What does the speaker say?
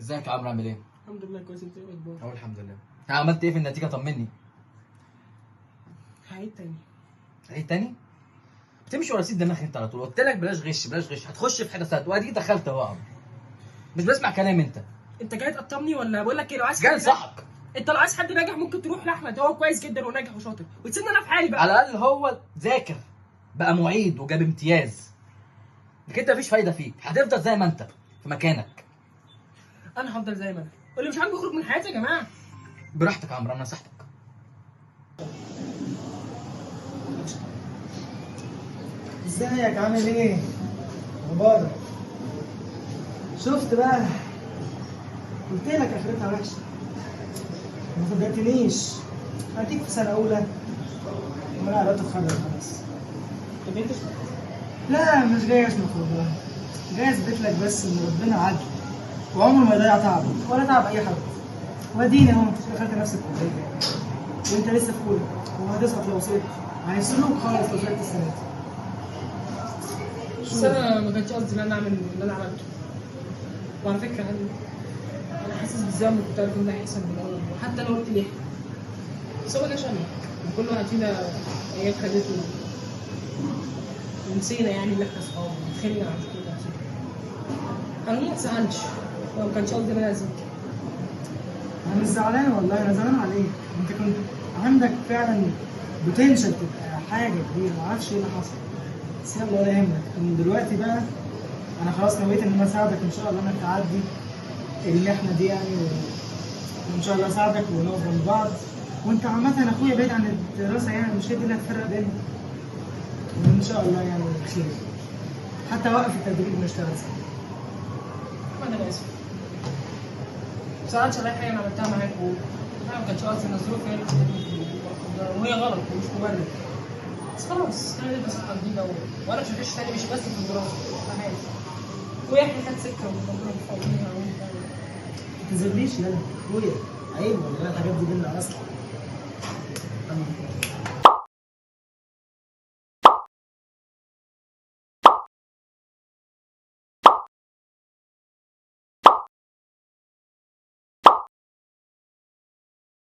ازيك يا عمرو عامل ايه؟ الحمد لله كويس. انت ايه الاخبار؟ اهو الحمد لله. عملت ايه في النتيجه؟ طمني. هعيد تاني. ايه تاني؟ بتمشي ورا سيد دماغك انت على طول، قلت لك بلاش غش بلاش غش، هتخش في حته سد واديك دخلت اهو يا عمرو. مش بسمع كلام انت. انت جاي تقطمني ولا بقول لك ايه؟ لو عايز جاي حد انصحك. انت لو عايز حد ناجح ممكن تروح لاحمد، هو كويس جدا وناجح وشاطر، وتسيبني انا في حالي بقى. على الاقل هو ذاكر بقى معيد وجاب امتياز. لكن انت مفيش فايده فيك، هتفضل زي ما انت في مكانك. انا هفضل زي ما انا، واللي مش عاجبه يخرج من حياتي يا جماعه. براحتك يا عمرو، انا نصحتك. ازيك عامل ايه؟ مبارك. شفت بقى؟ قلت لك اخرتها وحشه. ما صدقتنيش. هديك في سنه اولى وانا قربت اتخرج خلاص. طب انت لا مش جاي اشمخ والله. جاي اثبت لك بس ان ربنا عدل وعمره ما يضيع تعبك ولا تعب اي حد. واديني اهو دخلت نفس الكليه وانت لسه في اولى وهتسقط لو سقطت. هيفصلوك خالص لو سقطت السنه دي. بس انا ما كانش قصدي ان انا اعمل اللي انا عملته. وعلى فكره انا حاسس بالذنب، كنت عارف ان ده هيحصل من الاول، وحتى انا قلت ليه. بس هو ده شأنك، كل واحد فينا ايام خدته ونسينا يعني ان احنا اصحاب ونتخانق عن كل ده. انا ما اتزعلش، ما كانش قصدي ان انا اذيك. انا مش زعلان والله، انا زعلان عليك. انت كنت عندك فعلا بوتنشال تبقى حاجه كبيره، معرفش ايه اللي حصل. بس يلا ولا يهمك. من دلوقتي بقى انا خلاص نويت ان انا اساعدك ان شاء الله انك تعدي المحنه دي يعني وان شاء الله اساعدك ونقف جنب بعض. وانت عامه اخويا بعيد عن الدراسه يعني مش هي دي اللي هتفرق بيننا. وان شاء الله يعني خير. حتى وقف التدريب ونشتغل سوا. انا اسف، ما زعلتش على حاجه انا عملتها معاك، ما كانش قصدي ان الظروف هي اللي وهي غلط ومش مبرر. بس خلاص انا دي قصه جديده وانا مش هعيش تاني، مش بس في الدراسه، في حياتي. وهي احنا خدت سكه وربنا يوفقنا ما تزليش يلا اخويا، عيب والله الحاجات دي بينا اصلا.